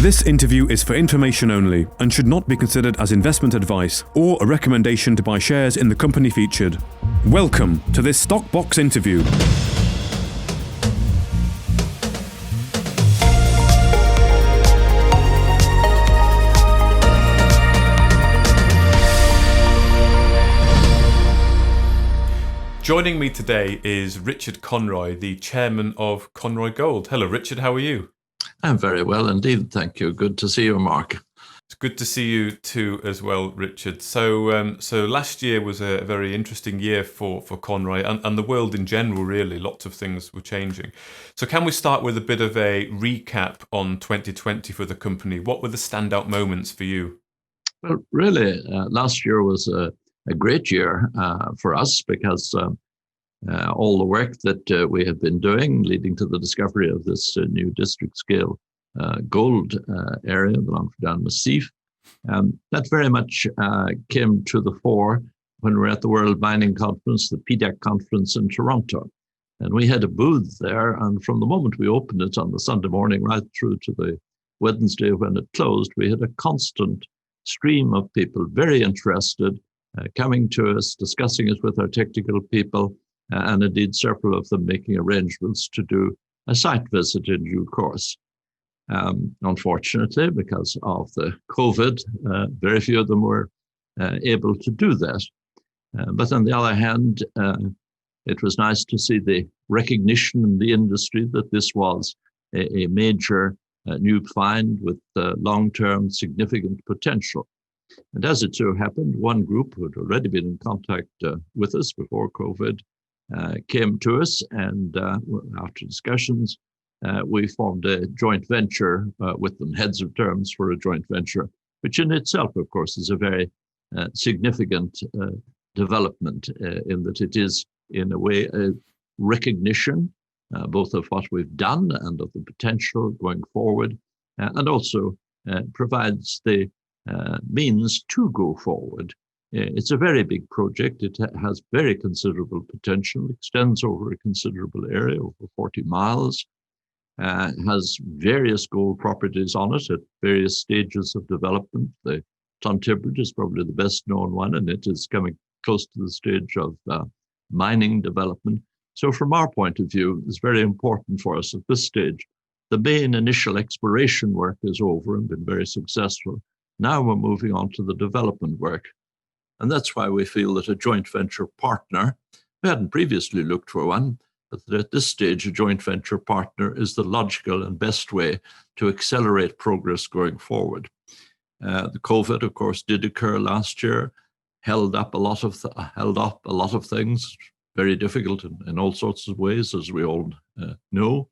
This interview is for information only and should not be considered as investment advice or a recommendation to buy shares in the company featured. Welcome to this Stock Box interview. Joining me today is Richard Conroy, the chairman of Conroy Gold. Hello, Richard. How are you? I'm very well indeed, thank you. Good to see you, Mark. It's good to see you too as well, Richard. So last year was a very interesting year for Conroy and the world in general, really. Lots of things were changing. So can we start with a bit of a recap on 2020 for the company? What were the standout moments for you? Well, really, last year was a great year for us because all the work that we have been doing leading to the discovery of this new district scale gold area, the Longfordown Massif, that very much came to the fore when we were at the World Mining Conference, the PDAC conference in Toronto. And we had a booth there, and from the moment we opened it on the Sunday morning right through to the Wednesday when it closed, we had a constant stream of people very interested, coming to us, discussing it with our technical people, and indeed several of them making arrangements to do a site visit in due course. Unfortunately, because of the COVID, very few of them were able to do that. But on the other hand, it was nice to see the recognition in the industry that this was a major new find with long-term significant potential. And as it so happened, one group who had already been in contact with us before COVID came to us, and after discussions, we formed a joint venture with them, heads of terms for a joint venture, which in itself, of course, is a very significant development in that it is, in a way, a recognition both of what we've done and of the potential going forward, and also provides the means to go forward. It's a very big project. It has very considerable potential, extends over a considerable area, over 40 miles, has various gold properties on it at various stages of development. The Clontarf is probably the best known one, and it is coming close to the stage of mining development. So from our point of view, it's very important for us at this stage. The main initial exploration work is over and been very successful. Now we're moving on to the development work. And that's why we feel that a joint venture partner, we hadn't previously looked for one, but that at this stage, a joint venture partner is the logical and best way to accelerate progress going forward. The COVID, of course, did occur last year, held up a lot of things, very difficult in all sorts of ways, as we all know.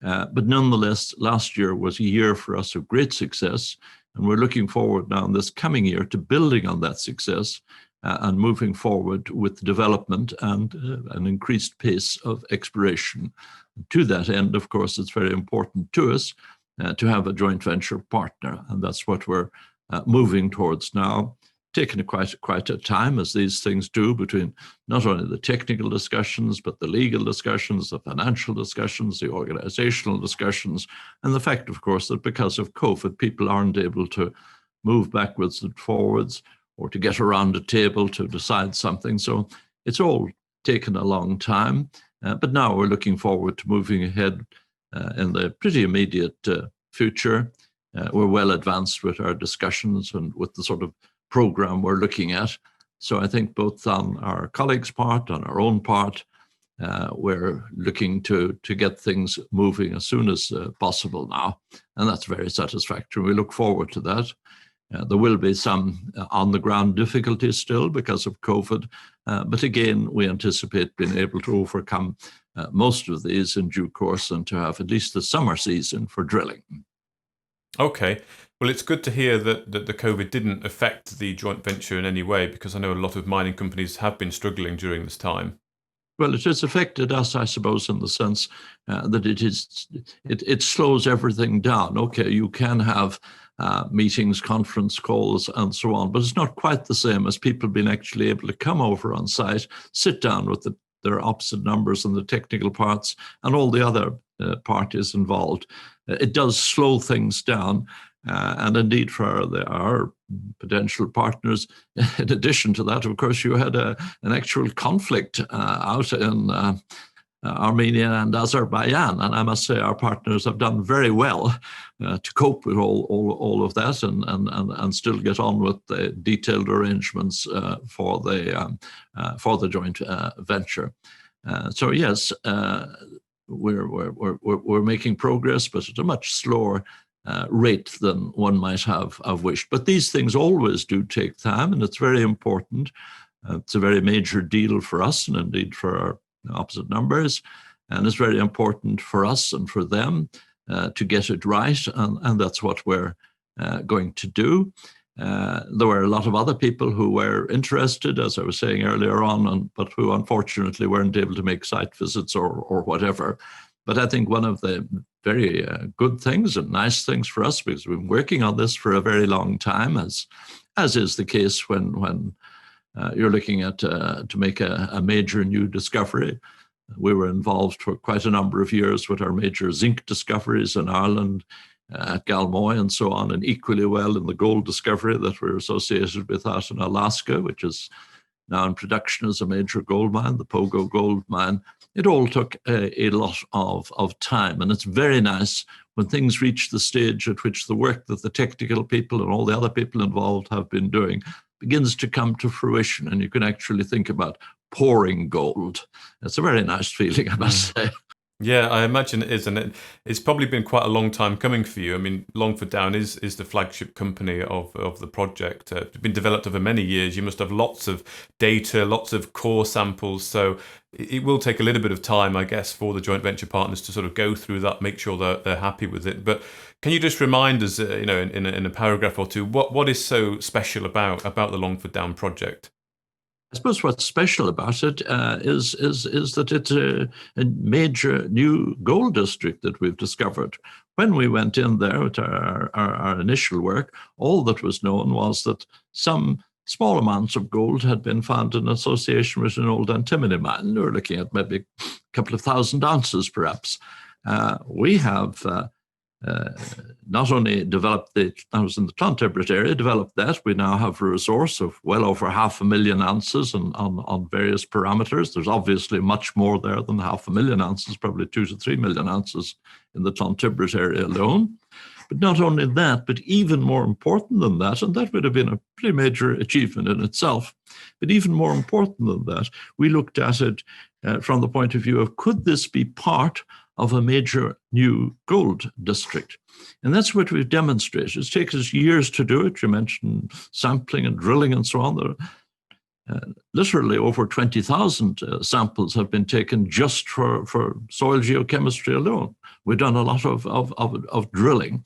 But nonetheless, last year was a year for us of great success. And we're looking forward now in this coming year to building on that success and moving forward with development and an increased pace of exploration. To that end, of course, it's very important to us to have a joint venture partner. And that's what we're moving towards now, taking quite a time, as these things do, between not only the technical discussions, but the legal discussions, the financial discussions, the organizational discussions, and the fact, of course, that because of COVID, people aren't able to move backwards and forwards or to get around a table to decide something. So it's all taken a long time, but now we're looking forward to moving ahead in the pretty immediate future. We're well advanced with our discussions and with the sort of program we're looking at. So I think both on our colleagues' part, on our own part, we're looking to get things moving as soon as possible now. And that's very satisfactory. We look forward to that. There will be some on-the-ground difficulties still because of COVID. But again, we anticipate being able to overcome most of these in due course and to have at least the summer season for drilling. Okay. Well, it's good to hear that the COVID didn't affect the joint venture in any way, because I know a lot of mining companies have been struggling during this time. Well, it has affected us, I suppose, in the sense that it slows everything down. Okay, you can have meetings, conference calls, and so on, but it's not quite the same as people being actually able to come over on site, sit down with their opposite numbers and the technical parts and all the other parties involved. it does slow things down. And indeed, for our potential partners, in addition to that, of course, you had an actual conflict out in Armenia and Azerbaijan. And I must say our partners have done very well to cope with all of that and still get on with the detailed arrangements for the joint venture. So yes, we're making progress, but at a much slower rate than one might have wished. But these things always do take time, and it's very important. It's a very major deal for us, and indeed for our opposite numbers, and it's very important for us and for them to get it right, and that's what we're going to do. There were a lot of other people who were interested, as I was saying earlier on, but who unfortunately weren't able to make site visits or whatever. But I think one of the very good things and nice things for us, because we've been working on this for a very long time, as is the case when you're looking at to make a major new discovery. We were involved for quite a number of years with our major zinc discoveries in Ireland, at Galmoy and so on, and equally well in the gold discovery that we're associated with out in Alaska, which is now in production as a major gold mine, the Pogo gold mine. It all took a lot of time, and it's very nice when things reach the stage at which the work that the technical people and all the other people involved have been doing begins to come to fruition, and you can actually think about pouring gold. It's a very nice feeling, I must say. Yeah, I imagine it is, and it's probably been quite a long time coming for you. I mean, Longfordown is the flagship company of the project. It's been developed over many years. You must have lots of data, lots of core samples, so it will take a little bit of time, I guess, for the joint venture partners to sort of go through that, make sure that they're happy with it. But can you just remind us, in a paragraph or two, what is so special about the Longfordown project? I suppose what's special about it is that it's a major new gold district that we've discovered. When we went in there with our initial work, all that was known was that some small amounts of gold had been found in association with an old antimony mine. We were looking at maybe a couple of 1,000 ounces, perhaps. We have not only developed that was in the Clontarf area, developed that. We now have a resource of well over 500,000 ounces on various parameters. There's obviously much more there than 500,000 ounces, probably 2 to 3 million ounces in the Clontarf area alone. But not only that, but even more important than that, and that would have been a pretty major achievement in itself, but even more important than that, we looked at it from the point of view of, could this be part of a major new gold district? And that's what we've demonstrated. It's taken us years to do it. You mentioned sampling and drilling and so on. There literally over 20,000 samples have been taken just for soil geochemistry alone. We've done a lot of drilling.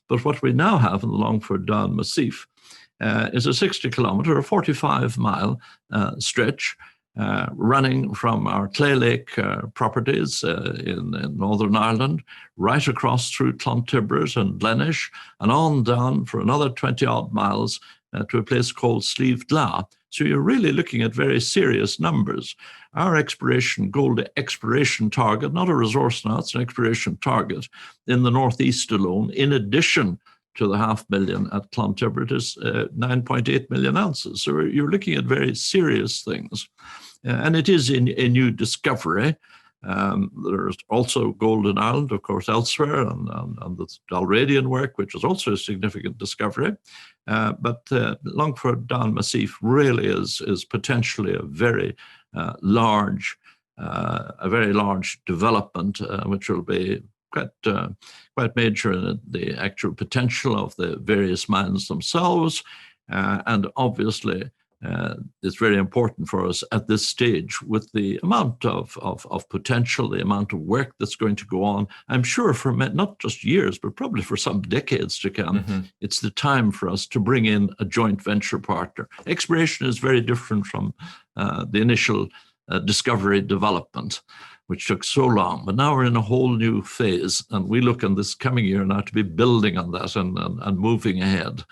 But what we now have in the Longfordown Massif is a 60-kilometer or 45-mile stretch running from our Clay Lake properties in Northern Ireland, right across through Clontarf and Glenish, and on down for another 20-odd miles to a place called Slieve Gla. So you're really looking at very serious numbers. Our gold exploration target, not a resource now, it's an exploration target in the northeast alone, in addition to the 500,000 at Clontarf, is 9.8 million ounces. So you're looking at very serious things. And it is a new discovery. There's also gold in Ireland, of course, elsewhere, and the Dalradian work, which is also a significant discovery. But Longfordown Massif really is potentially a very large development, which will be quite major in the actual potential of the various mines themselves, and obviously. It's very important for us at this stage with the amount of potential, the amount of work that's going to go on. I'm sure for not just years, but probably for some decades to come, it's the time for us to bring in a joint venture partner. Exploration is very different from the initial discovery development, which took so long. But now we're in a whole new phase, and we look in this coming year now to be building on that and moving ahead.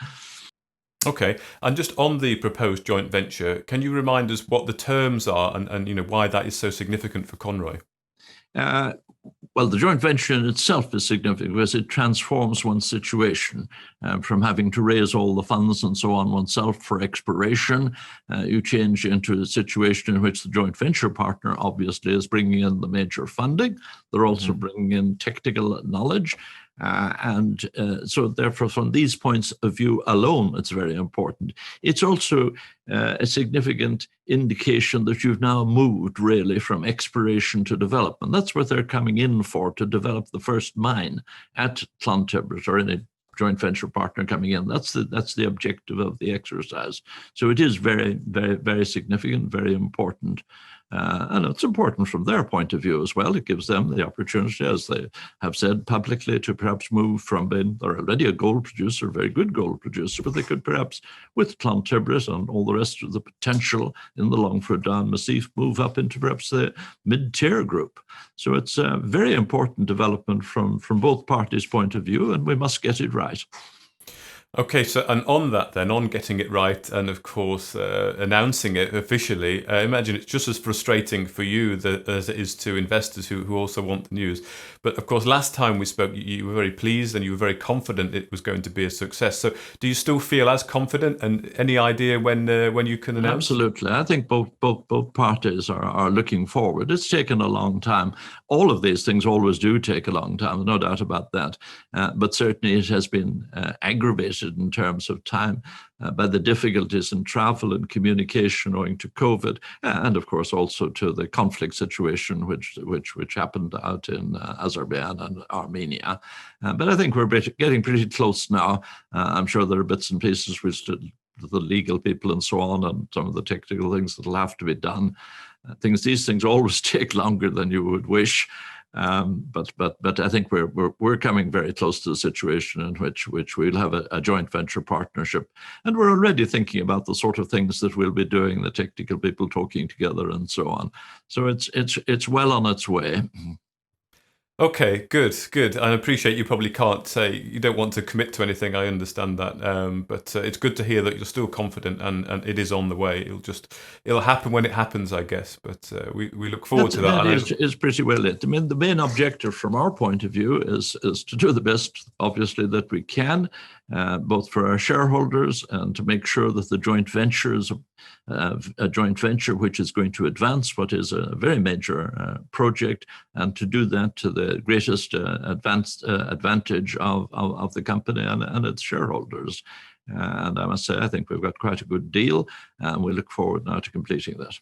Okay, and just on the proposed joint venture, can you remind us what the terms are and why that is so significant for Conroy? Well, the joint venture in itself is significant because it transforms one's situation from having to raise all the funds and so on oneself for exploration. You change into a situation in which the joint venture partner obviously is bringing in the major funding. They're also bringing in technical knowledge. So therefore, from these points of view alone, it's very important. It's also a significant indication that you've now moved really from exploration to development. That's what they're coming in for, to develop the first mine at Clontibret, or any joint venture partner coming in. That's the objective of the exercise. So it is very, very, very significant, very important. And it's important from their point of view as well. It gives them the opportunity, as they have said publicly, to perhaps move from being, they're already a gold producer, very good gold producer, but they could perhaps, with Clontibret and all the rest of the potential in the Longfordown Massif, move up into perhaps the mid-tier group. So it's a very important development from both parties' point of view, and we must get it right. Okay, so and on that then, on getting it right and of course announcing it officially, I imagine it's just as frustrating for you as it is to investors who also want the news. But of course, last time we spoke, you were very pleased and you were very confident it was going to be a success. So do you still feel as confident, and any idea when you can announce? Absolutely. I think both parties are looking forward. It's taken a long time. All of these things always do take a long time, no doubt about that. But certainly it has been aggravated in terms of time by the difficulties in travel and communication owing to COVID, and of course also to the conflict situation which happened out in Azerbaijan and Armenia. But I think we're getting pretty close now. I'm sure there are bits and pieces which the legal people and so on, and some of the technical things that will have to be done. These things always take longer than you would wish. But I think we're coming very close to the situation in which we'll have a joint venture partnership, and we're already thinking about the sort of things that we'll be doing, the technical people talking together and so on. So it's well on its way. Okay, good. I appreciate you probably can't say, you don't want to commit to anything. I understand that, but it's good to hear that you're still confident and it is on the way. It'll happen when it happens, I guess. But we look forward to that. That is pretty well it. I mean, the main objective from our point of view is to do the best, obviously, that we can, both for our shareholders and to make sure that the joint venture is a joint venture which is going to advance what is a very major project, and to do that to the greatest advantage of the company and its shareholders. And I must say, I think we've got quite a good deal, and we look forward now to completing that.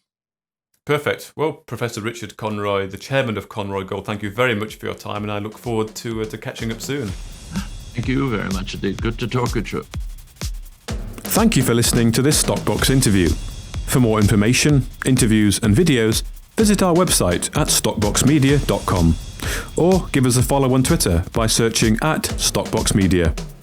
Perfect. Well, Professor Richard Conroy, the chairman of Conroy Gold, thank you very much for your time, and I look forward to catching up soon. Thank you very much indeed. Good to talk with you. Thank you for listening to this Stockbox interview. For more information, interviews and videos, visit our website at stockboxmedia.com or give us a follow on Twitter by searching @StockboxMedia.